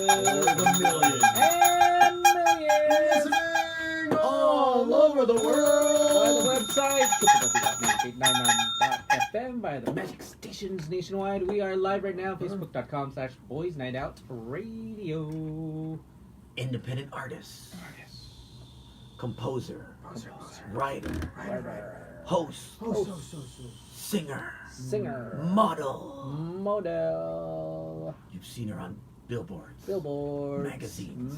the million. And millions. Listening all over the world. By the website, www.9899.fm, by the magic stations nationwide. We are live right now, facebook.com/boysnightoutRadio. Independent artist, composer, writer, host, singer, model. You've seen her on billboards, magazines,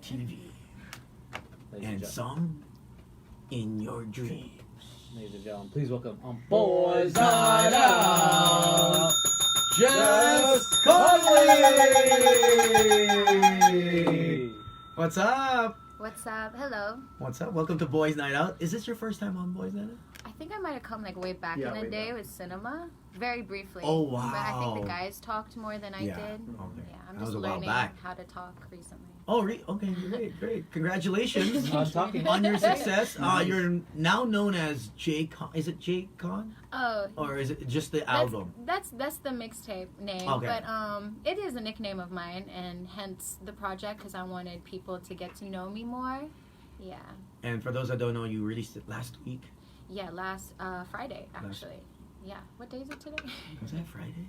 TV, and some in your dreams. Ladies and gentlemen, please welcome on Boys Night Out, Jess Connelly. What's up? What's up? Hello. What's up? Welcome to Boys Night Out. Is this your first time on Boys Night Out? I think I might have come like way back in the day with cinema, very briefly. Oh wow! But I think the guys talked more than I did. Okay. Yeah, I'm That was just a while learning back. how to talk recently. Oh, okay, great. Congratulations On talking. on your success. You're now known as jquan. Is it jquan? Oh. Or is it just the album? That's the mixtape name. Okay. But it is a nickname of mine, and hence the project because I wanted people to get to know me more. Yeah. And for those that don't know, you released it last week. Yeah, last Friday actually. Yeah. What day is it today? Was that Friday?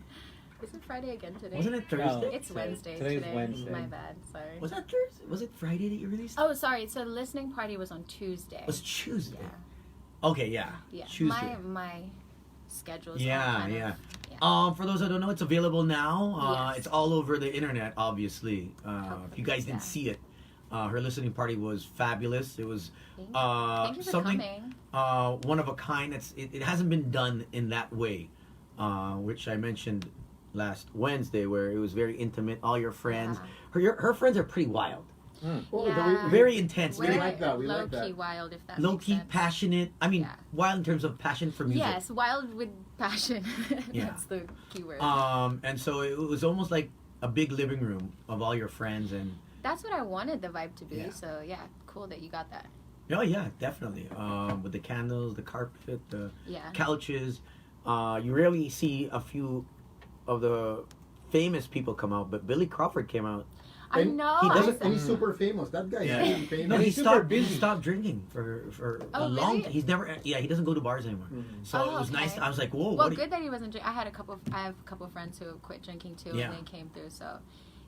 Is it Friday again today? Wasn't it Thursday? No. It's Wednesday Today's today. Wednesday. My bad. Sorry. Was that Thursday? Was it Friday that you released? Oh, sorry. So the listening party was on Tuesday. It was Tuesday. Yeah. Okay, yeah. Yeah. Tuesday. My schedule's all Yeah, kind of- yeah. yeah. For those that don't know, it's available now. Yes. It's all over the internet, obviously. If you guys didn't Yeah. see it, her listening party was fabulous. It was Thank you for something coming. one of a kind. It hasn't been done in that way, which I mentioned last Wednesday, where it was very intimate. All your friends, her friends are pretty wild, Yeah. very intense, We're very like that. We low like that. key wild, if that low makes key, sense. passionate. I mean, Yeah. wild in terms of passion for music. Yes, wild with passion. Yeah. That's the key word. And so it was almost like a big living room of all your friends, and That's what I wanted the vibe to be. Yeah. So yeah, cool that you got that. oh yeah, definitely. With the candles, the carpet, the Yeah. couches. You rarely see a few of the famous people come out, but Billy Crawford came out. I And know. he I doesn't- said- And he's super famous. That guy Yeah. is really famous. No, He's super he busy. stopped drinking for Oh, a long really? time. He's never. Yeah, he doesn't go to bars anymore. So Oh, it was nice. okay. I was like, whoa. Well, what good that he wasn't. I had a couple. I have a couple of friends who have quit drinking too, Yeah. and they came through. So,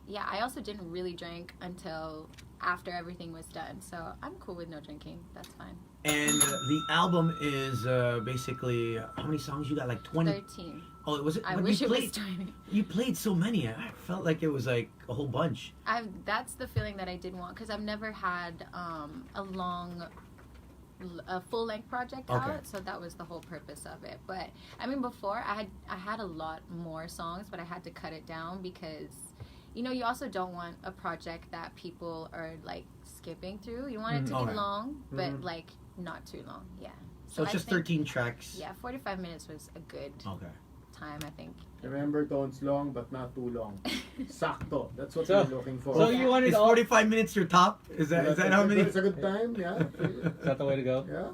yeah, I also didn't really drink until after everything was done. So I'm cool with no drinking. That's fine. And the album is basically how many songs you got? Like 20. 13. Oh, was it? I but wish you it played, was 20. You played so many. I felt like it was like a whole bunch. That's the feeling that I didn't want because I've never had a full length project Okay. out, so that was the whole purpose of it. But I mean, before I had a lot more songs, but I had to cut it down because you also don't want a project that people are like skipping through. You want it to Okay. be long, but like not too long. Yeah. So it's I just think- 13 tracks. Yeah, 45 minutes was a good Okay. time, I think. Remember, tones long but not too long. Sakto. That's what So- we're looking for. So you wanted Is all... 45 minutes your top? Is that how many? It's a good time, yeah. Is that the way to go? Yeah.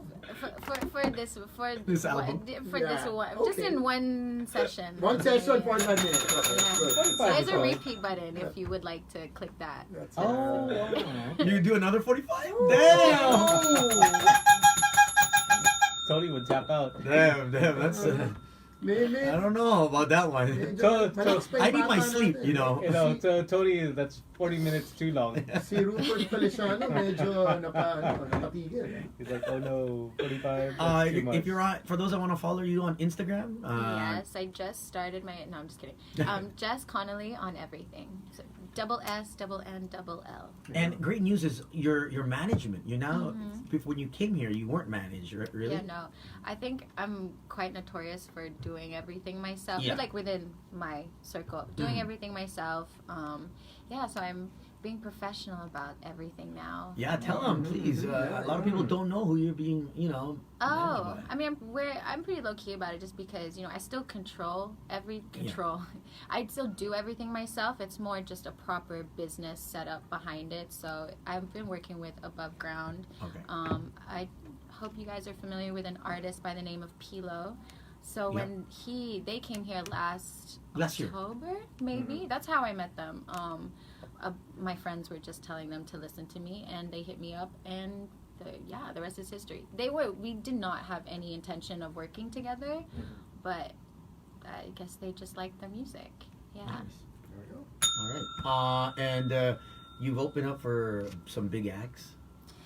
For this This album? for this Yeah, one, just okay. in one session. One session, Yeah. 45 minutes. Okay, Yeah. good. So there's a fine. repeat button if you would like to click that. That's Oh, it. wow. You do another 45? Oh. Damn! Tony would tap out. Damn, that's. Maybe. I don't know about that one. I need my sleep, you know. So Tony, that's 40 minutes too long. Si Rupert Feliciano medyo nakatigil. He's like, oh no, 45. That's too much. If you're on, for those that want to follow you on Instagram, Yes, I just started my. No, I'm just kidding. Jess Connelly on everything. So double S, double N, double L. and great news is your management. You now, before when you came here, you weren't managed, really. Yeah, no. I think I'm quite notorious for doing everything myself. Yeah. Like within my circle, doing everything myself. Yeah, so I'm being professional about everything now. Yeah, tell them, please. A lot of people don't know who you're being, managed Oh, by. I mean, I'm pretty low key about it, just because I still control I still do everything myself. It's more just a proper business setup behind it. So I've been working with Above Ground. Okay. I hope you guys are familiar with an artist by the name of Pilo. So Yeah. when they came here last year. October, maybe. That's how I met them. My friends were just telling them to listen to me, and they hit me up, and the rest is history. We did not have any intention of working together, but I guess they just liked the music. Yeah. Nice. There we go. All right. And you've opened up for some big acts.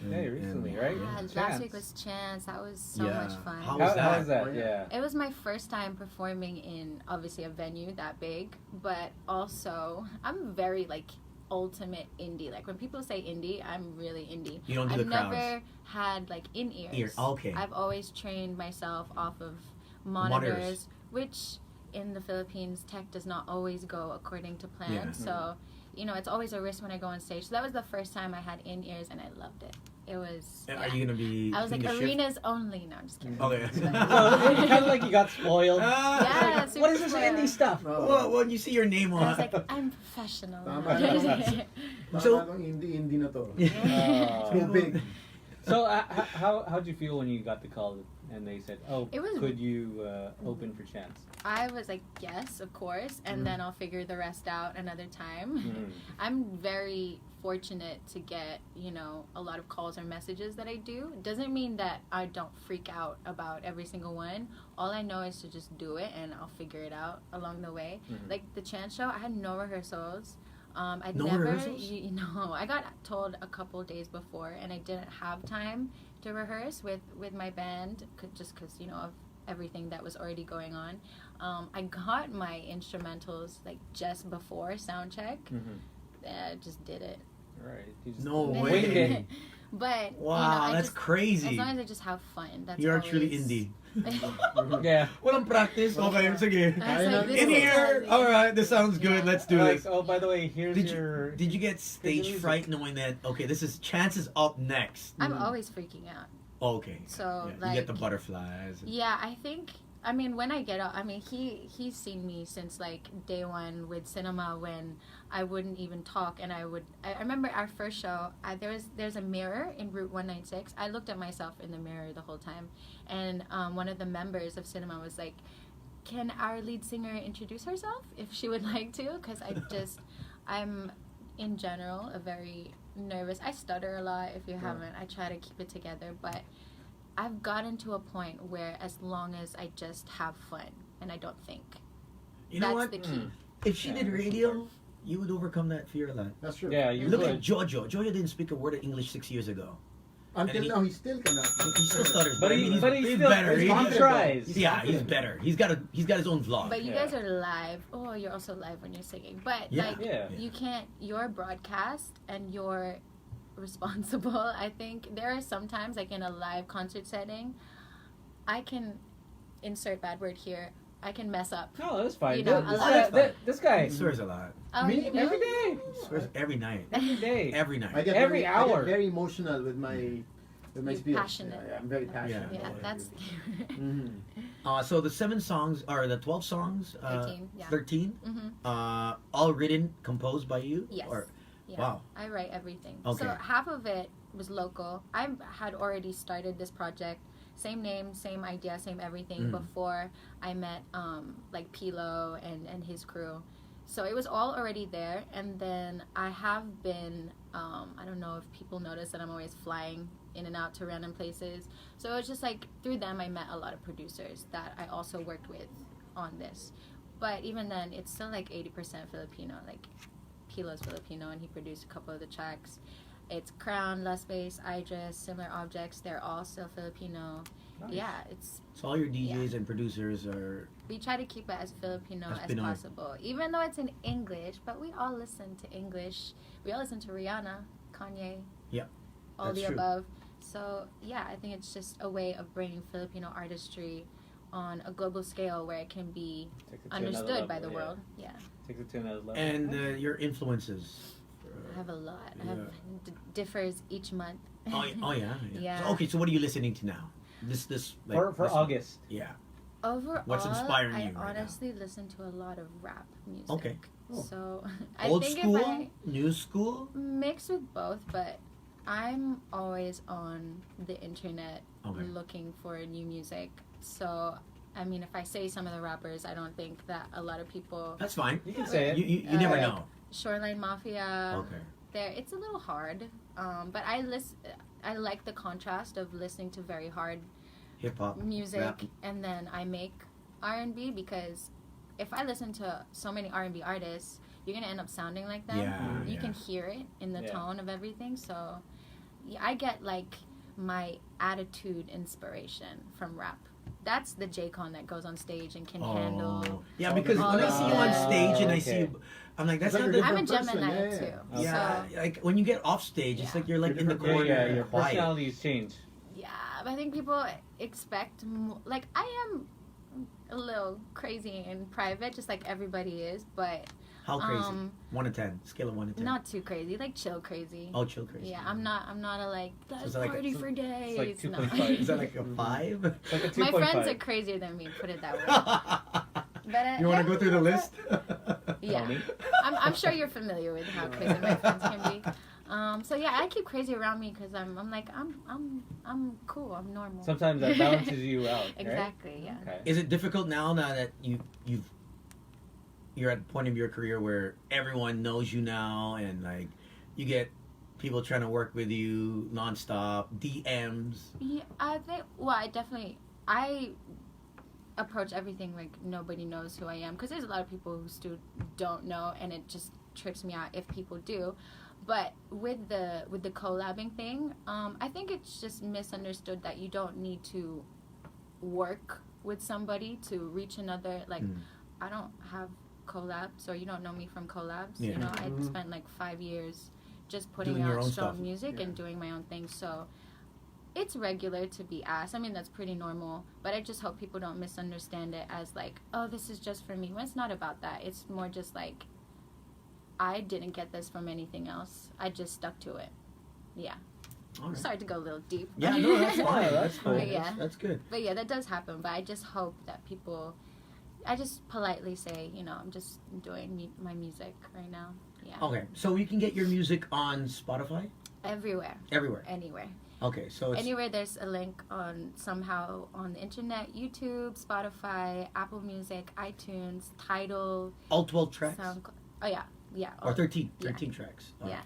Hey, recently, right? Yeah, Chance. last week was Chance. That was so Yeah. much fun. How was How was that? that? Yeah. It was my first time performing in obviously a venue that big, but also I'm very like ultimate indie. Like when people say indie, I'm really indie. You don't do I've the crowds. never had like in-ears. Okay. I've always trained myself off of monitors, which in the Philippines tech does not always go according to plan. Yeah. So, it's always a risk when I go on stage. So that was the first time I had in-ears and I loved it. It was. Are you gonna be? I was like, doing the shift? arenas only. No, I'm just kidding. Okay. So kind of like you got spoiled. Yeah, What super is this spoiled. indie stuff? Well, when you see your name I on. was like, I'm professional. Tama. So- Parang indie na to. Uh, Too big. So how'd you feel when you got the call and they said, "Oh, It was- could you open for Chance?" I was like, yes, of course, and then I'll figure the rest out another time. Mm. I'm very fortunate to get, a lot of calls or messages that I do. Doesn't mean that I don't freak out about every single one. All I know is to just do it, and I'll figure it out along the way. Mhm. Like the Chance show, I had no rehearsals. I'd No never, rehearsals? I got told a couple days before, and I didn't have time to rehearse with my band, just because of everything that was already going on. I got my instrumentals like just before sound check. I just did it. Right. You just No winged way. it. But Wow, I that's just, crazy. as long as I just have fun, that's You're always... truly indie. Yeah. Walang practice. Okay, sige. I was like, this In is here. crazy. All right, this sounds good. Yeah. Let's do Like, this. oh, by the way, here's Did your. you get stage music. fright knowing that this is Chances up next? I'm always freaking out. Okay. So, you like... get the butterflies. Yeah, I think... when I get out, he's seen me since, like, day one with cinema when I wouldn't even talk, and I remember our first show, there's a mirror in Route 196. I looked at myself in the mirror the whole time, and one of the members of cinema was like, can our lead singer introduce herself, if she would like to? Because I'm, in general, a very nervous... I stutter a lot, if you haven't. I try to keep it together, but... I've gotten to a point where as long as I just have fun and I don't think, You know that's what? the key. If she Yeah, did that's radio, you would overcome that fear a lot. That's true. Yeah, you Look would. at JoJo. JoJo didn't speak a word of English 6 years ago. Until And he- now, he still cannot. He still stutters, But he's he still better. he's he confident. tries. Yeah, he's better. He's got his own vlog. But you Yeah. guys are live. Oh, you're also live when you're singing. But Yeah. like Yeah. you can't. You're broadcast and you're responsible. I think there are sometimes like in a live concert setting, I can insert bad word here. I can mess up. No, that's fine. You know, This- a lot of- this guy He swears a lot. Oh, Me? you do? every day, He swears every night. every day. Every night. I get Every very, hour. I get very emotional with my You're speech. passionate. Yeah, I'm very passionate. Yeah, about that's. everything. So the 7 songs or the 12 songs? 13, yeah. 13? Mhm. All written, composed by you? Yes. Or, Yeah, Wow. I write everything. Okay. So half of it was local. I had already started this project, same name, same idea, same everything before I met like Pilo and his crew. So it was all already there. And then I have been, I don't know if people notice that I'm always flying in and out to random places. So it was just like through them I met a lot of producers that I also worked with on this. But even then, it's still like 80% Filipino. Like Pilo's Filipino, and he produced a couple of the tracks. It's Crown, Lust Bass, Idris, Similar Objects. They're all still Filipino. Nice. Yeah, it's so all your DJs and producers are... we try to keep it as Filipino As as Pinoy. possible, even though it's in English. But we all listen to English. We all listen to Rihanna, Kanye. Yep, all that's the true. above. So yeah, I think it's just a way of bringing Filipino artistry on a global scale where it can be Takes it to another understood by level, the yeah. world. Yeah, Takes it to another level. And your influences? I have a lot. I Yeah. have differs each month. Oh yeah. Yeah. So, okay, so what are you listening to now? This like, for this- August. Yeah. Overall, What's inspiring I you right now? honestly listen to a lot of rap music. Okay. So I Old think school, if I new school. mix with both, but I'm always on the internet Okay. looking for new music. So I mean, if I say some of the rappers, I don't think that a lot of people. That's fine. You can say it. You never know. Shoreline Mafia. Okay. It's a little hard, but I like the contrast of listening to very hard Hip hop music rap. and then I make R&B, because if I listen to so many R&B artists, you're gonna end up sounding like them. Yeah, You yeah. can hear it in the Yeah. tone of everything. So yeah, I get like my attitude inspiration from rap. That's the jquan that goes on stage and can handle. Yeah, all because the- when I see you on Oh, stage and I okay. see you, I'm like, that's It's not like the. I'm a different person, Gemini yeah, too. Yeah, So like when you get off stage, it's Yeah. like you're like in the Different- corner, Yeah, and your quiet. personalities change. yeah, but I think people expect like I am a little crazy in private, just like everybody is, but How crazy? 1 to 10, scale of 1 to 10. not too crazy, like chill crazy. Oh, chill crazy. Yeah, I'm not a like let's is that like a- party for days. like 2.5. No. Is that like a 5? It's like a 2.5. My friends are crazier than me, put it that way. But You want to go through the list? Yeah, Tony? I'm sure you're familiar with how crazy my friends can be. So yeah, I keep crazy around me because I'm like I'm cool, I'm normal. Sometimes that balances you out. Right? Exactly. Yeah. Okay. Is it difficult now that you're at a point of your career where everyone knows you now and like you get people trying to work with you nonstop, DMs? Yeah, I approach everything like nobody knows who I am, because there's a lot of people who still don't know, and it just trips me out if people do. But with the collabing thing, I think it's just misunderstood that you don't need to work with somebody to reach another. Like, I don't have collabs, or you don't know me from collabs. Yeah. You know, I Mhm. spent like 5 years just putting Doing your out own strong stuff. music Yeah. and doing my own thing. So it's regular to be asked. I mean, that's pretty normal. But I just hope people don't misunderstand it as like, oh, this is just for me. Well, it's not about that. It's more just like, I didn't get this from anything else. I just stuck to it. Yeah. All right. Sorry to go a little deep. Yeah, no, that's fine. Yeah, That's cool. But yeah. That's good. But yeah, that does happen. But I just hope that people, I just politely say, you know, I'm just doing my music right now. Yeah. Okay, so you can get your music on Spotify? Everywhere. Everywhere. Anywhere. Okay, so it's Anywhere there's a link on somehow on the internet, YouTube, Spotify, Apple Music, iTunes, Tidal, all 12 tracks? SoundCloud. Oh yeah. Yeah. Or 13. Yeah. 13 tracks. Oh. Yeah.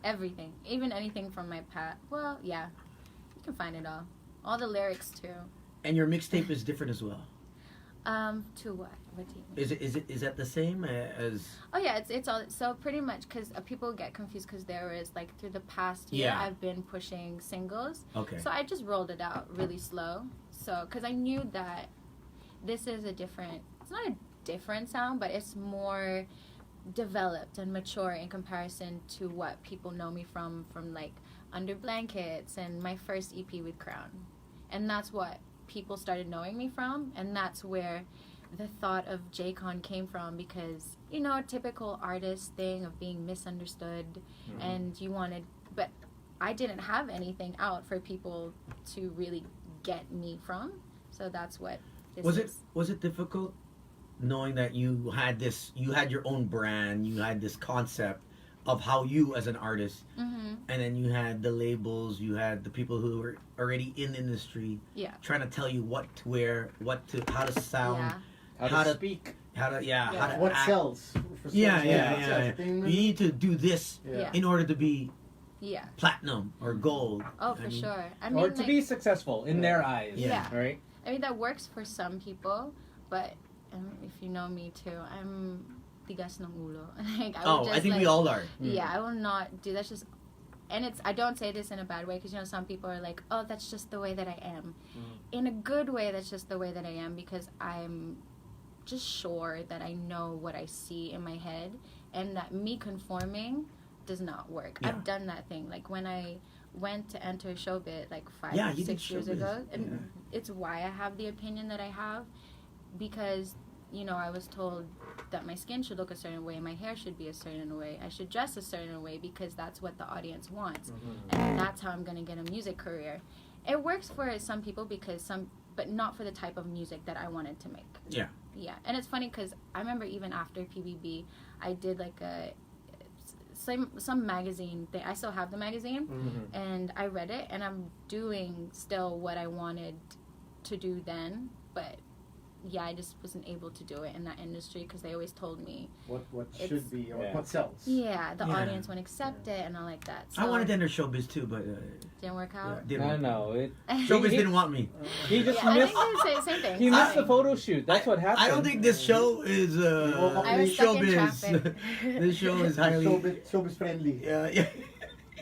Everything. Even anything from my past. Well, yeah. You can find it all. All the lyrics too. And your mixtape is different as well. To what? What do you mean? Is that the same as? Oh yeah, it's all so pretty much because people get confused because there is like through the past year Yeah. I've been pushing singles, Okay. so I just rolled it out really slow. So because I knew that this is a different, it's not a different sound, but it's more developed and mature in comparison to what people know me from like Under Blankets and my first EP with Crown, and that's what people started knowing me from, and that's where the thought of jquan came from, because you know, a typical artist thing of being misunderstood, and you wanted, but I didn't have anything out for people to really get me from, so that's what this is. Was it difficult knowing that you had your own brand, you had this concept of how you as an artist, Mm-hmm. and then you had the labels, you had the people who were already in the industry, Yeah. trying to tell you what to wear, how to sound, Yeah. How to speak. how to What act. sells? For Yeah, certain- yeah, what yeah. sells. You need to do this Yeah. in order to be Yeah. platinum or gold. Oh, I for mean, sure. I mean, Or to like, be successful in their eyes. Yeah. Right? I mean, that works for some people, but if you know me too, I'm tigas ng ulo. Like, I would just, I think like, we all are. Yeah, I will not do. That's just, and I don't say this in a bad way, because you know some people are like, oh, that's just the way that I am. In a good way, that's just the way that I am, because I'm just sure that I know what I see in my head, and that me conforming does not work. Yeah. I've done that thing. Like when I went to enter Showbiz like Yeah, you did 6 years Showbiz. ago, and Yeah. it's why I have the opinion that I have, because you know, I was told that my skin should look a certain way, my hair should be a certain way, I should dress a certain way, because that's what the audience wants, and that's how I'm going to get a music career. It works for some people but not for the type of music that I wanted to make. Yeah. Yeah, and it's funny because I remember even after PBB, I did like some magazine thing. I still have the magazine, and I read it, and I'm doing still what I wanted to do then, but yeah, I just wasn't able to do it in that industry because they always told me What It's- should be or Yeah. what sells. yeah, the Yeah. audience won't accept it and all like that. So I wanted to enter showbiz too, but didn't work out. didn't work. No, it. Showbiz didn't want me. He just Yeah, I missed. think they say the same thing. He missed the Same. photo shoot. That's what happened. I don't think this show is I was stuck in showbiz. traffic. This show is highly. Showbiz friendly. Yeah.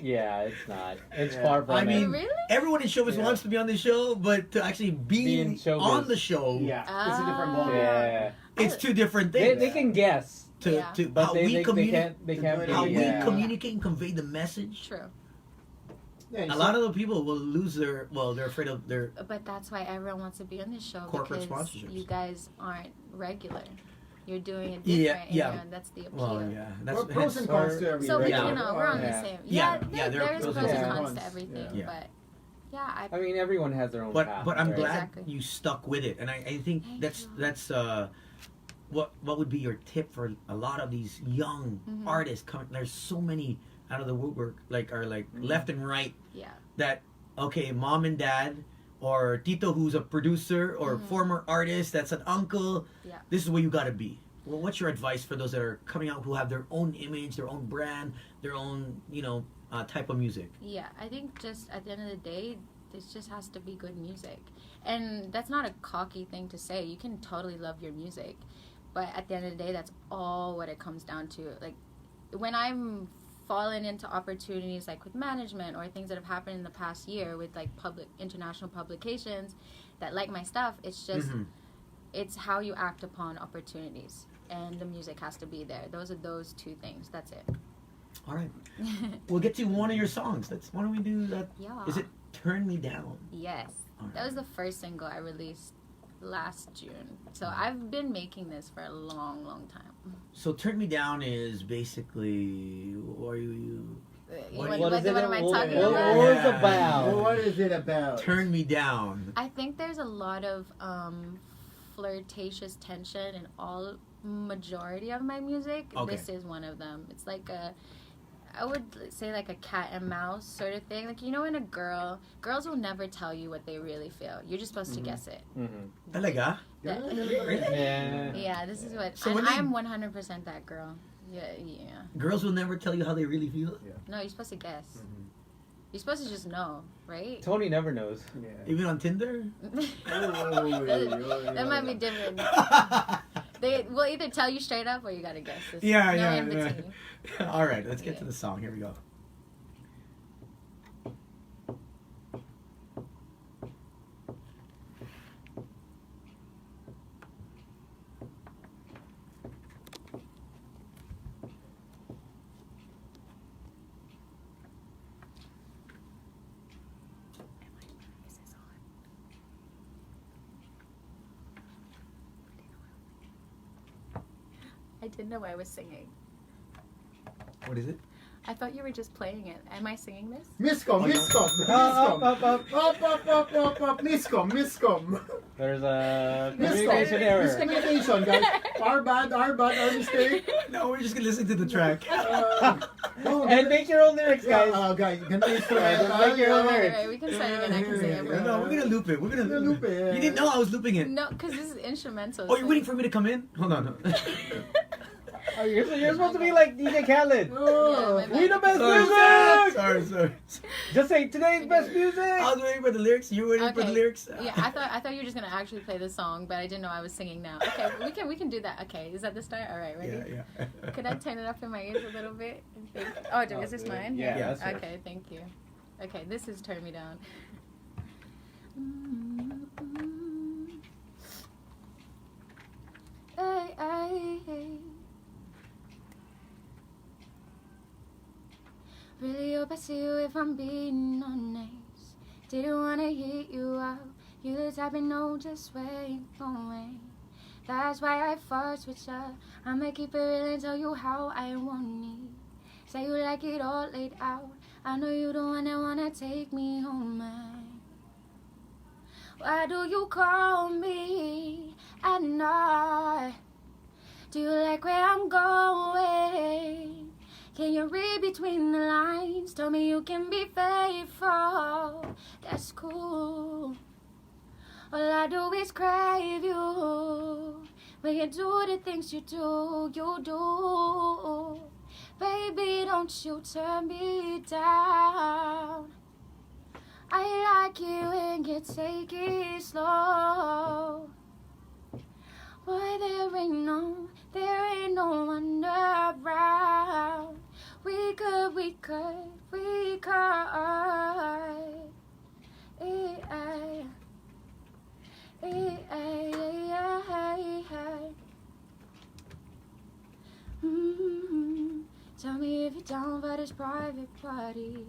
Yeah, it's not. It's Yeah. far from I it. mean, Really? everyone in showbiz Yeah. wants to be on the show, but to actually Be be in showbiz. on the show, Yeah, it's a different Ah. ball. Yeah, it's two different they, things. they can guess, to Yeah. to but how they, we they communicate, can't be. how Yeah. we communicate and convey the message. True. Yeah, A lot of the people will lose their. Well, they're afraid of their. But that's why everyone wants to be on this show Corporate because sponsorships. you guys aren't regular. You're doing it Yeah, different. yeah. And that's the appeal. Well, yeah, that's Well, pros and cons to every So we, Yeah. you know, we're on Yeah. the same. Yeah, Yeah, yeah, there are there's pros pros and and cons. cons to everything, Yeah. but yeah, I mean, everyone has their own But path. I'm right? glad Exactly. you stuck with it, and I think Thank that's you. that's what would be your tip for a lot of these young Mhm. artists coming. There's so many out of the woodwork, are left and right. yeah. That okay, mom and dad, or Tito who's a producer or Mhm. former artist that's an uncle. Yeah. This is where you got to be. Well, what's your advice for those that are coming out who have their own image, their own brand, their own type of music? Yeah, I think just at the end of the day, this just has to be good music. And that's not a cocky thing to say. You can totally love your music. But at the end of the day, that's all what it comes down to. Like, when I'm fallen into opportunities like with management or things that have happened in the past year with like international publications that like my stuff, it's just, Mhm. it's how you act upon opportunities. And the music has to be there. Those are those two things. That's it. All right, we'll get to one of your songs. Why don't we do that? Yeah. Is it "Turn Me Down"? Yes. All right. That was the first single I released last June. So I've been making this for a long, long time. So "Turn Me Down" is basically, what are you What, is what it? am I talking What about? was Yeah. about? Well, what is it about? "Turn Me Down"? I think there's a lot of flirtatious tension in all majority of my music. Okay. This is one of them. It's like I would say like a cat and mouse sort of thing. Like, you know, when girls will never tell you what they really feel. You're just supposed to guess it. Mm-hmm. Talaga? Yeah, Yeah. Yeah, this is what, So and when they- I'm 100% that girl. Yeah. Girls will never tell you how they really feel. No, you're supposed to guess. Mm-hmm. You're supposed to just know, right? Tony never knows. Yeah. Even on Tinder. That might be different. They will either tell you straight up or you gotta guess. There's Yeah, no yeah, in yeah. between. All right, let's get to the song. Here we go. I didn't know I was singing. What is it? I thought you were just playing it. Am I singing this? Miscom, Oh, no. miscom, Up, miscom. up. Up, miscom. There's a Miscom. communication error. Miscommunication, guys. Our bad, our mistake. No, we're just gonna listen to the track. Oh, And make your own lyrics, guys. guys, ganda Yeah, instrumental. just make your own Alright, lyrics. alright, we can start again. I can sing it. No, Bro. we're gonna loop it. We're gonna We're gonna loop loop it. it. You didn't know I was looping it. No, because this is instrumental. Oh, you're waiting for me to come in? Hold on. Oh, you're supposed to be like DJ Khaled. Oh. Yeah, my We the best sorry, music. sorry. Just say today's best music. I was waiting for the lyrics. You were waiting for the Okay. lyrics. Yeah, I thought you were just gonna actually play the song, but I didn't know I was singing now. Okay, we can do that. Okay, is that the start? All right, ready? Yeah. Could I turn it up in my ears a little bit? Oh, is this mine? Yeah, Yeah. that's right. Okay, thank you. Okay, this is Turn Me Down. Ay, ay, ay. Really hope I see you if I'm being honest. Didn't wanna hit you up. You the type of know just where you're going. That's why I fought switch up. I'ma keep it real and tell you how I want it. Say you like it all laid out. I know you the one that wanna take me home, man. Why do you call me at night? Do you like where I'm going? Can you read between the lines? Tell me you can be faithful. That's cool. All I do is crave you. When you do the things you do. Baby, don't you turn me down. I like it when you take it slow. Boy, there ain't no one around. We could. Tell me if you're down for this private party.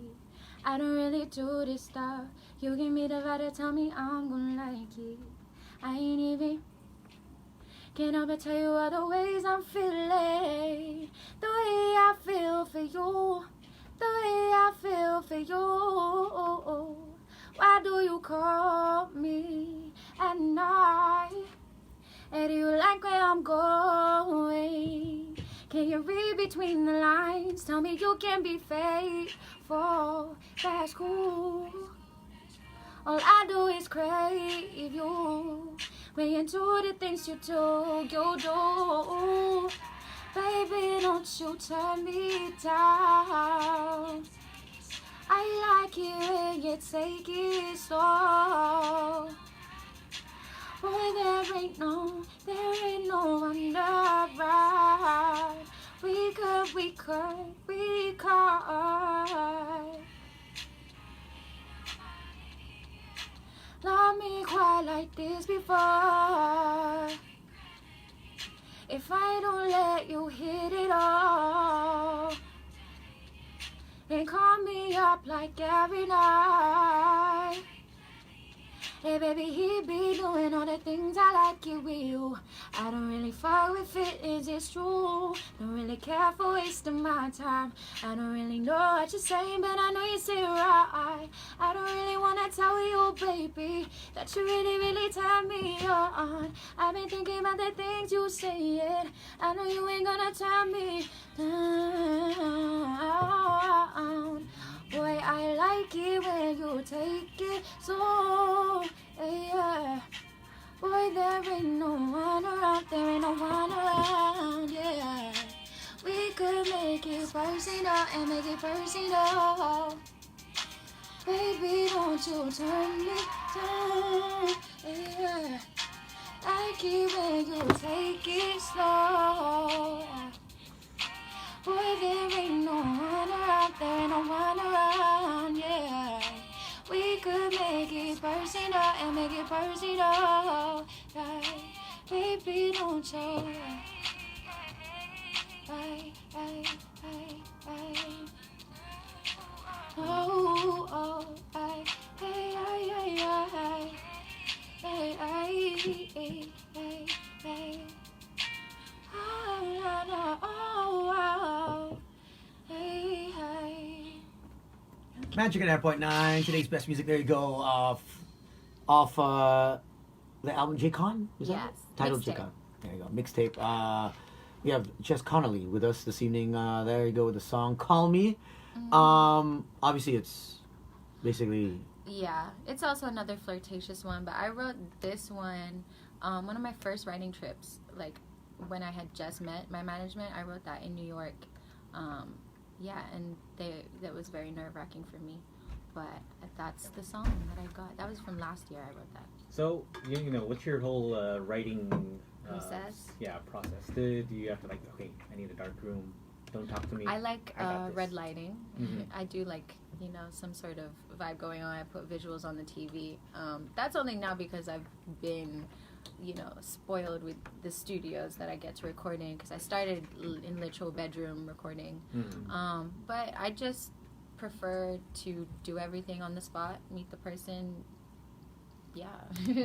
I don't really do this stuff. You give me the vibe to tell me I'm gonna like it. I ain't even can't help but tell you all the ways I'm feeling. The way I feel for you. The way I feel for you. Why do you call me at night? And do you like where I'm going? Can you read between the lines? Tell me you can be faithful. That's cool. All I do is crave you. When you do the things you do. Baby, don't you turn me down. I like it when you take it slow. Boy, there ain't no one around. We could. Love me quite like this before. If I don't let you hit it all, then call me up like every night. Hey baby, he be doing all the things I like it with you. I don't really fuck with feelings, it's true. Don't really care for wasting my time. I don't really know what you're saying, but I know you say right. I don't really wanna tell you, baby, that you really turn me on. I've been thinking about the things you saying. I know you ain't gonna turn me down. Boy, I like it when you take it so, yeah. Boy, there ain't no one around, yeah. We could make it personal and make it personal. Baby, don't you turn me down, yeah. Like it when you take it slow. Boy, there ain't no one around, yeah. We could make it personal and make it personal, right? Baby, don't you? Oh, Magic at 9.9. Today's best music. There you go. Off the album JQuan. Is that Yes. it? Titled Mixtape. JQuan. There you go. Mixtape. We have Jess Connelly with us this evening. There you go with the song "Call Me." Obviously, it's basically. Yeah, it's also another flirtatious one, but I wrote this one one of my first writing trips, like when I had just met my management. I wrote that in New York. Yeah, and that was very nerve-wracking for me, but that's the song that I got. That was from last year. I wrote that. So you know, what's your whole writing Process? Process. Do you have to like, okay, I need a dark room. Don't talk to me. I like got this. red lighting. Mm-hmm. I do like, some sort of vibe going on. I put visuals on the TV. That's only now because I've been, spoiled with the studios that I get to record in, because I started in literal bedroom recording. Mm-hmm. But I just prefer to do everything on the spot, meet the person. Yeah.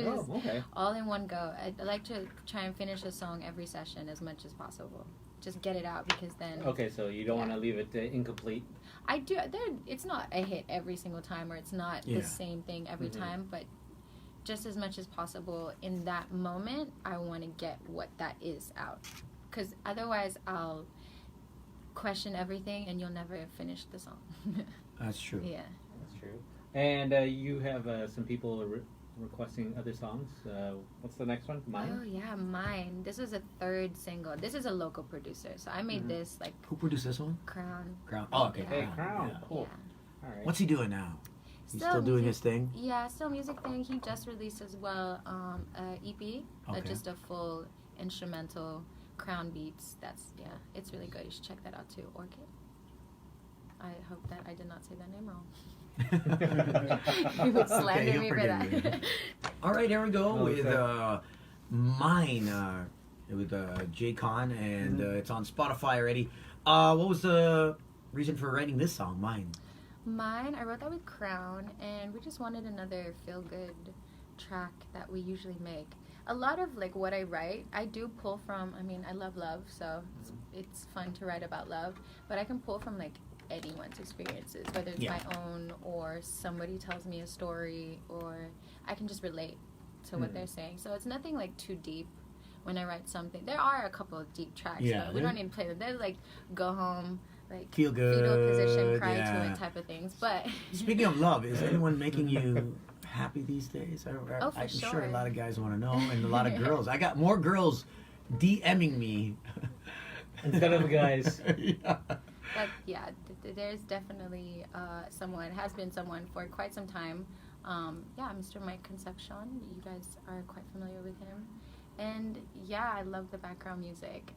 Oh, okay. All in one go. I like to try and finish a song every session as much as possible. Just get it out, because then... Okay, so you don't want to leave it incomplete? I do. It's not a hit every single time, or it's not the same thing every time, but just as much as possible in that moment, I want to get what that is out. Because otherwise, I'll question everything, and you'll never finish the song. That's true. Yeah. That's true. And you have some people requesting other songs. What's the next one? Oh Mine? yeah, mine. This was a third single. This is a local producer, so I made this like Who produced this one? Crown. Crown. Oh, okay. Hey, Crown. Yeah. Cool. Yeah. All right. What's he doing now? He's still doing his thing? Yeah, still music thing. He just released as well a EP, Okay. just a full instrumental Crown beats. It's really good. You should check that out too. Orchid. I hope that I did not say that name wrong. You would slander me for that. All right, here we go Oh, with okay. mine with jquan, and it's on Spotify already. What was the reason for writing this song, Mine? Mine, I wrote that with Crown, and we just wanted another feel-good track that we usually make. A lot of like what I write, I do pull from. I mean, I love love, so it's fun to write about love. But I can pull from like anyone's experiences, whether it's my own or somebody tells me a story, or I can just relate to what they're saying. So it's nothing like too deep when I write something. There are a couple of deep tracks, but we don't need to play them. They're like go home, like Feel good, fetal position, cry yeah. to it type of things. But Speaking of love, is anyone making you happy these days? Oh, for I'm sure. sure a lot of guys want to know, and a lot of girls. I got more girls DMing me Instead of the guys. Yeah. But yeah, there's definitely has been someone for quite some time. Mr. Mike Concepcion, you guys are quite familiar with him. And yeah, I love the background music.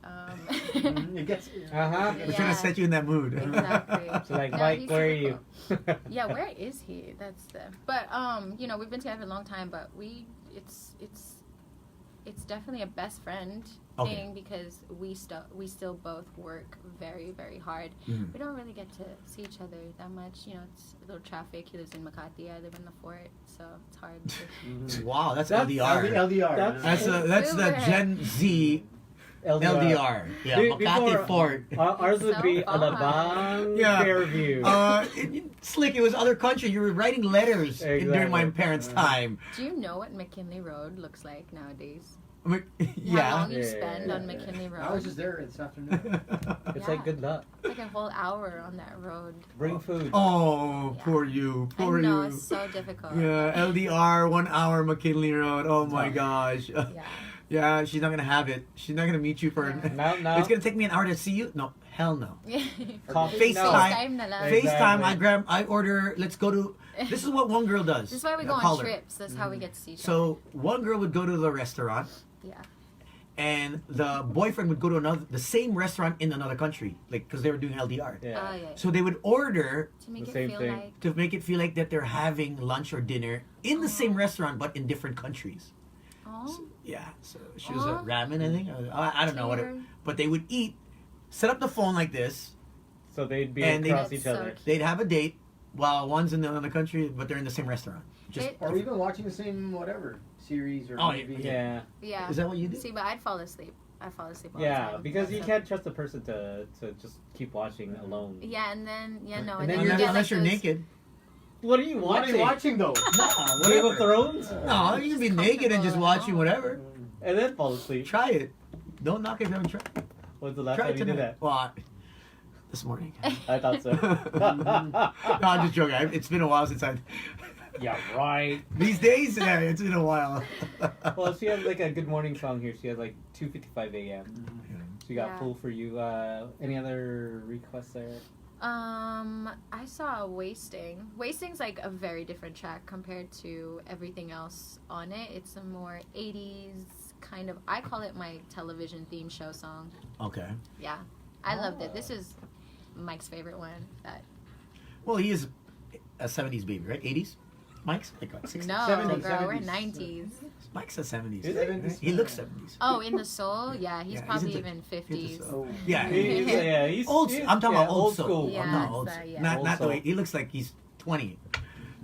It gets. Uh-huh. We're trying to set you in that mood. Exactly. So like, No, Mike, he's where are super you? cool. Yeah, where is he? That's the. But we've been together a long time, but it's definitely a best friend thing because we still both work very, very hard. Mhm. We don't really get to see each other that much. It's a little traffic. He lives in Makati. I live in the fort, so it's hard to. Wow, that's That's LDR. LDR. That's the Super. Gen Z LDR. Yeah, Makati Before, Fort. Ours would So be far. Alabang, Yeah. Fairview. Slick, it was other country. You were writing letters during my Exactly. parents' time. Do you know what McKinley Road looks like nowadays? I mean, How yeah. long you Yeah, spend yeah, on yeah. McKinley Road? I was just there this afternoon. It's Yeah. like good luck. It's like a whole hour on that road. Bring food. Oh, Yeah. poor you. I Poor know, you. it's so difficult. Yeah, LDR, 1 hour McKinley Road. Oh my gosh. Yeah. Yeah, she's not gonna have it. She's not gonna meet you for. Yeah. No. It's gonna take me an hour to see you. No, hell no. Coffee? FaceTime. FaceTime na lang. Exactly. FaceTime. I order. Let's go to. This is what one girl does. This is why we go I on call her. trips. That's how we get to see each So one girl would go to the restaurant, other. Yeah. and the boyfriend would go to the same restaurant in another country, like because they were doing LDR. Yeah. Oh, yeah. So they would order To make The it same feel thing. like. to make it feel like that they're having lunch or dinner in the same restaurant but in different countries. Oh. Yeah, so she was a Aw. ramen, I think. I don't know what it. Cute. But they would eat, set up the phone like this. So they'd be And they- across That's each so other. cute. They'd have a date while one's in the other country, but they're in the same restaurant. Just It- Or even watching the same whatever series or Oh, movie. Yeah. Yeah. is that what you do? See, but I'd fall asleep. I fall asleep all the Yeah, time. because you So- can't trust the person to just keep watching alone. Yeah, and then no, And and then then you're you get unless like you're those- naked. What are you What are watching? you watching though? Game of Thrones? No, you can be Just naked and just comfortable watching at whatever. And then fall asleep. Try it. Don't knock it if you haven't tried. When's the last Try time it you did tonight. that? Well, this morning. I thought so. No, I'm just joking. It's been a while since I. Yeah, right. These days, yeah, it's been a while. Well, she has like a good morning song here. She has like 2:55 a.m. She got Yeah. full for you. Any other requests there? I saw Wasting. Wasting's like a very different track compared to everything else on it. It's a more 80s kind of, I call it my television theme show song. Okay. Yeah. I loved it. This is Mike's favorite one. Well, he is a 70s baby, right? 80s? Mike's like what, 60s? No, 70s, girl, we're 70s. 90s. Mike's a 70s. Is it? He looks 70s. Oh, in the soul? Yeah, he's Yeah, he's probably into- even he's 50s. Oh. Yeah. He's Old, I'm talking about old school. soul. Yeah, I'm not old so, soul. yeah. Not, Old not the soul. way. He looks like he's 20.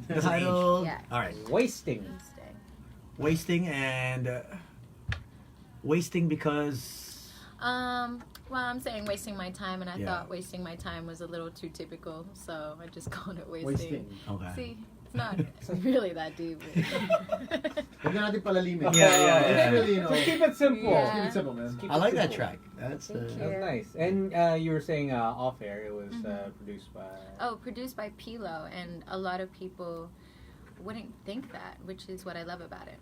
The title. Yeah. All right. Wasting. Wasting. Wasting and wasting because Well, I'm saying wasting my time, and I Yeah. thought wasting my time was a little too typical, so I just called it wasting. Wasting. okay. See, it's not really that deep. Huwag na natin palalimin. Yeah. It's really, Just keep it simple. Yeah. Just keep it simple, man. Keep I it like that simple. track. That's Thank you. That's nice. And you were saying off air, it was produced by. Oh, produced by Pilo, and a lot of people wouldn't think that, which is what I love about it.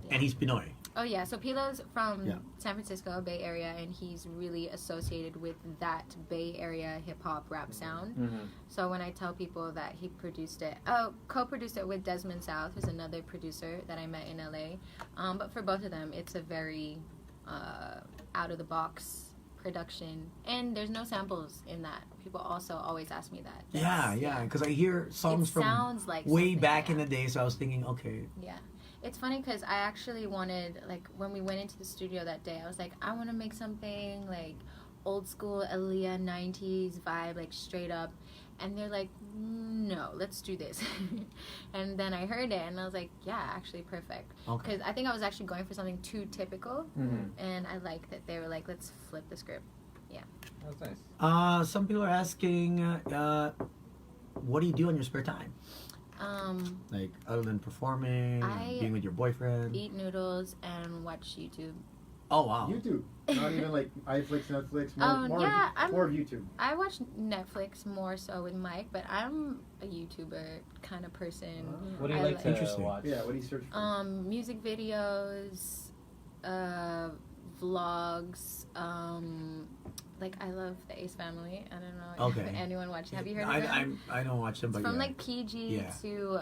Yeah. And he's Pinoy. Oh yeah, so Pilo's from Yeah. San Francisco Bay Area, and he's really associated with that Bay Area hip hop rap sound. Mm-hmm. So when I tell people that he produced it, co-produced it with Desmond South, who's another producer that I met in LA. But for both of them, it's a very out of the box production, and there's no samples in that. People also always ask me that. Yeah, because I hear songs It from sounds like way something, back in yeah. the day, so I was thinking, okay. Yeah. It's funny because I actually wanted, like, when we went into the studio that day, I was like, I want to make something, like, old school Aaliyah 90s vibe, like, straight up. And they're like, no, let's do this. And then I heard it, and I was like, yeah, actually perfect. Okay. Because I think I was actually going for something too typical, Mm-hmm. and I like that they were like, let's flip the script. That's nice. Some people are asking, what do you do in your spare time? Like, other than performing, I being with your boyfriend? Eat noodles and watch YouTube. Oh, wow. YouTube. Not even like iFlix, Netflix. Oh, More of YouTube. I watch Netflix more so with Mike, but I'm a YouTuber kind of person. What do you I like like- to Interesting. watch? Yeah, what do you search for? Music videos, vlogs. Like I love the Ace Family. I don't know Okay. if anyone watches. Have you heard of them? I don't watch them, It's but from yeah. like PG Yeah. to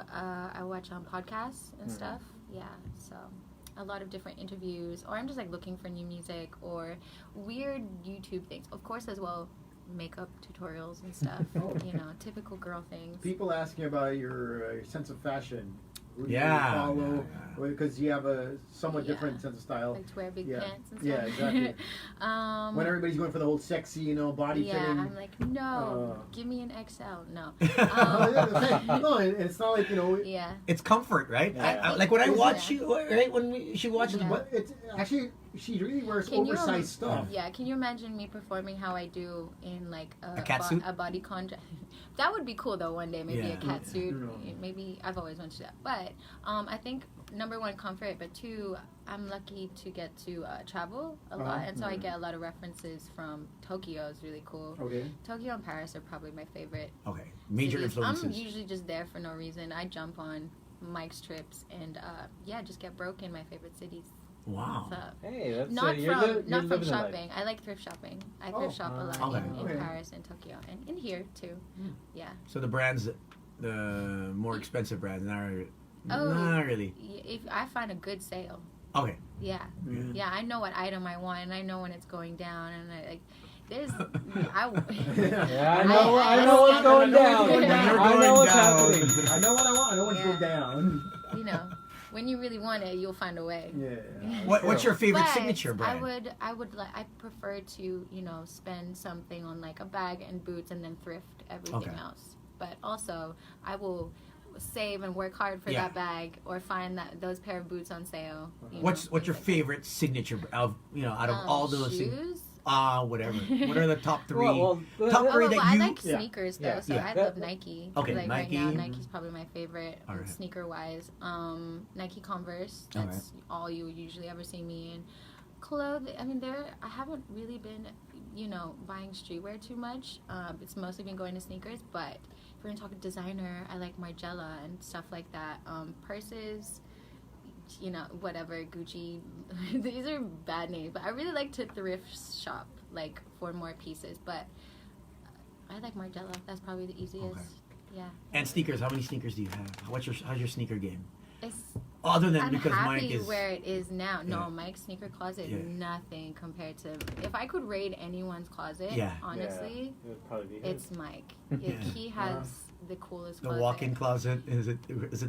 I watch on podcasts and Mhm. stuff. Yeah, so a lot of different interviews, or I'm just like looking for new music or weird YouTube things. Of course, as well, makeup tutorials and stuff. Oh. You know, typical girl things. People asking about your sense of fashion. Who do Yeah, you follow? yeah. Because you have a somewhat Yeah. different sense of style. Like to wear big Yeah. pants and stuff. Yeah, exactly. When everybody's going for the whole sexy, body yeah, fitting. I'm like, no, Uh. give me an XL. No. Oh, yeah, no, and it's not like Yeah. It's comfort, right? Yeah. Like when I Is watch it? you, right? When she watches, Yeah. But it's actually she really wears Can you oversized stuff. Yeah, can you imagine me performing how I do in like A cat suit? a body That would be cool though. One day, maybe Yeah. a cat suit. Yeah. Maybe I've always wanted to do that. But I think number one, comfort. But two, I'm lucky to get to travel a lot, Uh-huh. and so I Mhm. get a lot of references from Tokyo. Is really cool. Okay. Tokyo and Paris are probably my favorite. okay, major cities. influences. I'm usually just there for no reason. I jump on Mike's trips and just get broke in my favorite cities. Wow. So, Hey, that's not you're from you're not from living the life. shopping. I like thrift shopping. I Oh. thrift shop a lot Okay. in Okay. Paris and Tokyo and in here too. Mm. Yeah. So the brands, the more expensive brands, Oh. not really. If I find a good sale, Okay. yeah, Mhm. yeah, I know what item I want and I know when it's going down and I like. There's, Yeah, I I- know. I- I know what's going I- down. When you're I know going what's down. happening. I know what I want. I don't want to go Yeah. down. you know, when you really want it, you'll find a way. Yeah. What's your favorite But signature brand? I would like. I prefer to, spend something on like a bag and boots, and then thrift everything Okay. else. But also, I will save and work hard for Yeah. that bag, or find those pair of boots on sale. What's your things like favorite signature out of that. all those shoes? whatever. What are the top three? Well, Top Oh, three well, that I you- like Yeah. sneakers though, Yeah. so Yeah. I love Nike. Okay, like Nike. right now, Nike's probably my favorite All right. sneaker wise. Nike Converse. All That's all you usually ever see me in. Clothes. I mean, I haven't really been, buying streetwear too much. It's mostly been going to sneakers. But if we're gonna talk designer, I like Margiela and stuff like that. Purses. Whatever, Gucci. These are bad names, but I really like to thrift shop, like, for more pieces. But I like Margiela. That's probably the easiest. Okay. Yeah. And sneakers. How many sneakers do you have? How's your sneaker game? It's, Other than I'm because happy Mike is. where it is now. Yeah. No, Mike's sneaker closet is Yeah. nothing compared to... If I could raid anyone's closet, Yeah. honestly, It would probably be his. it's Mike. Yeah. He has the coolest The closet. walk-in closet is it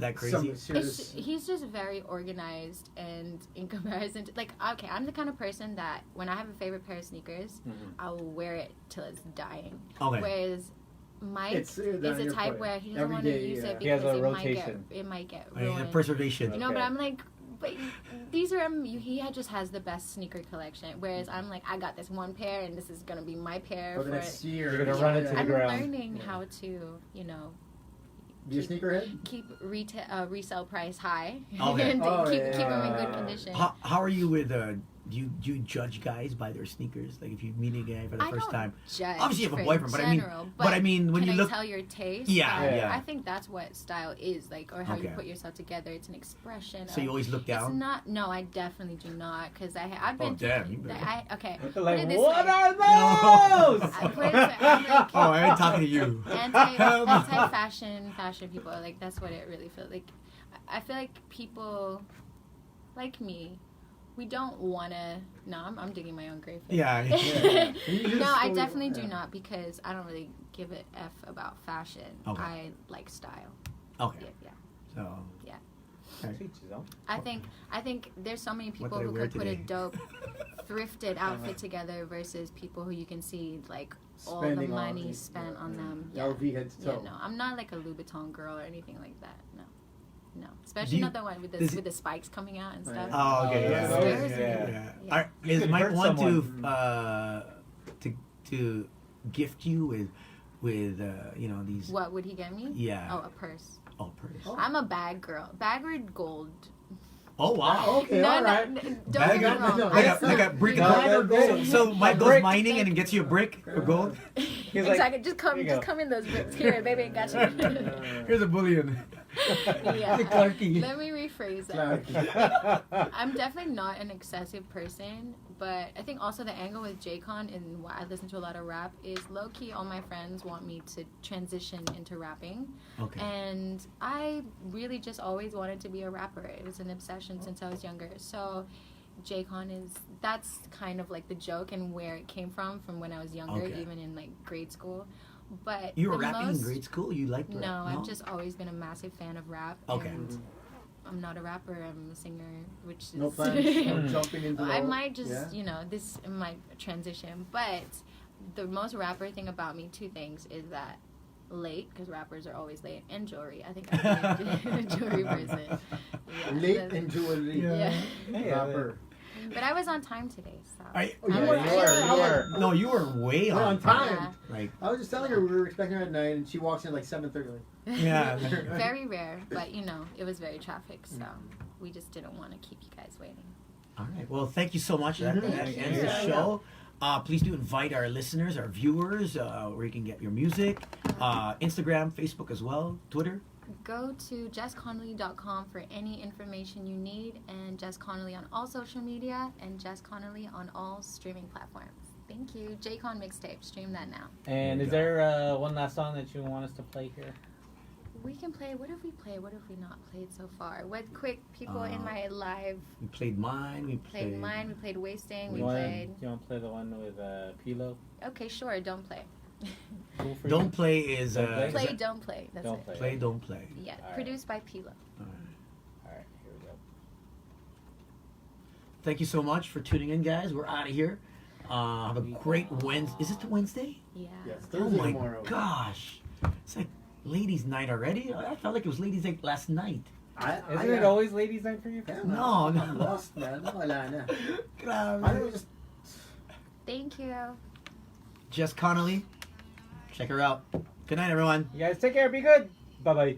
that crazy? Some serious. He's just very organized, and in comparison to, like, okay, I'm the kind of person that when I have a favorite pair of sneakers, Mhm. I will wear it till it's dying. Okay. Whereas Mike It's, is down the your type foot. where he doesn't Every want to day, use yeah. it He has because a it might rotation. get I mean, the ruined. preservation. But Okay. I'm like, but these are just has the best sneaker collection. Whereas I'm like, I got this one pair, and this is gonna be my pair For the for. next year. You're gonna run it to the I'm ground. learning Yeah. how to, Be a sneakerhead? keep resale price high Okay. and Oh, keep yeah. them in good condition. How are you with do you judge guys by their sneakers? Like if you meet a guy for the I first don't time, judge obviously you have a for boyfriend, general, but I mean when can you look, I tell your taste? Yeah, yeah. I think that's what style is, like, or how you Okay. put yourself together. It's an expression. so you always look It's down. not. No, I definitely do not, because I've been. Oh, damn, you better. Okay. They're Put like, it this what way. are those? I put it this way, I'm like, Oh, I ain't talking to you. fashion people, like that's what it really feels like. I feel like people like me, we don't wanna. No, I'm digging my own grave. here. Yeah. No, I definitely do not, because I don't really give a f about fashion. Okay. I like style. Okay. Yeah. So. Yeah. Okay. Teach his own. I think there's so many What people did I who wear could put a today? dope thrifted outfit together versus people who you can see like all Spending the on money it, spent yeah, on yeah. them. LV head to Yeah, toe. no, I'm not like a Louboutin girl or anything like that. No, Do especially you- not the one with does the spikes coming out and Oh, stuff. Oh, okay. Oh, Yeah. those, Yeah. yeah. Yeah. Yeah. Are, is Could Mike hurt want to gift you with you know these? What would he get me? Yeah. Oh, a purse. Oh, purse. Oh. I'm a bag girl. Bag or gold. Oh wow. Okay, all right. Don't Bag get me or- wrong. no, Like a brick of No, gold. So Mike goes brick. mining and gets you a brick of gold. He's like, Exactly. Just "Here you go." come in those bricks. Here, baby, got you. Here's a bullion. Yeah. The Clarky. Let me rephrase that. Clarky. I'm definitely not an excessive person, but I think also the angle with JQuan and why I listen to a lot of rap is low-key all my friends want me to transition into rapping. Okay. And I really just always wanted to be a rapper. It was an obsession since I was younger. So JQuan that's kind of like the joke and where it came from when I was younger, Okay. even in like grade school. But You were the rapping in most- grade school? You liked rap? No, I've just always been a massive fan of rap. Okay. And I'm not a rapper, I'm a singer, which is... No plans of jumping into I the- might just, yeah? this might transition. But the most rapper thing about me, two things, is that late, because rappers are always late, and jewelry. I think I'm a jewelry person. Yeah, Late that's- and jewelry. Yeah. Rapper. But I was on time today, so... Are you- Oh, you I'm were- excited. you were- No, you were way We're on on time. Yeah. Like, I was just telling her we were expecting her at 9 and she walks in like 7:30. yeah. Very rare, but it was very traffic, so we just didn't want to keep you guys waiting. All right. Well, thank you so much. That Thank ends you. the show. Please do invite our listeners, our viewers, where you can get your music. Instagram, Facebook as well, Twitter. Go to jessconnelly.com for any information you need, and Jess Connelly on all social media, and Jess Connelly on all streaming platforms. Thank you. JCon Mixtape. Stream that now. And There is you there one last song that you want us to play here? We can play. What have we played? What have we not played so far? What quick people in Uh, my live We played mine. We played mine. We played Wasting. We You want played. to play the one with Pilo? Okay, sure. Don't play. Cool for Don't you? play is Don't play? is Play. that- Don't play. That's Don't it. play. play, don't play. Yeah. All right. Produced by Pilo. All right. All right, here we go. Thank you so much for tuning in, guys. We're out of here. Have a great Wednesday. Is it the Wednesday? Yeah. Yes, Oh Thursday my tomorrow. gosh. It's like ladies' night already. I felt like it was ladies' night last night. Isn't it always ladies' night for you? Yeah, No, I'm no. lost, man. Wala na. Grabe. I don't just Thank you. Jess Connelly. Check her out. Good night, everyone. You guys take care. Be good. Bye-bye.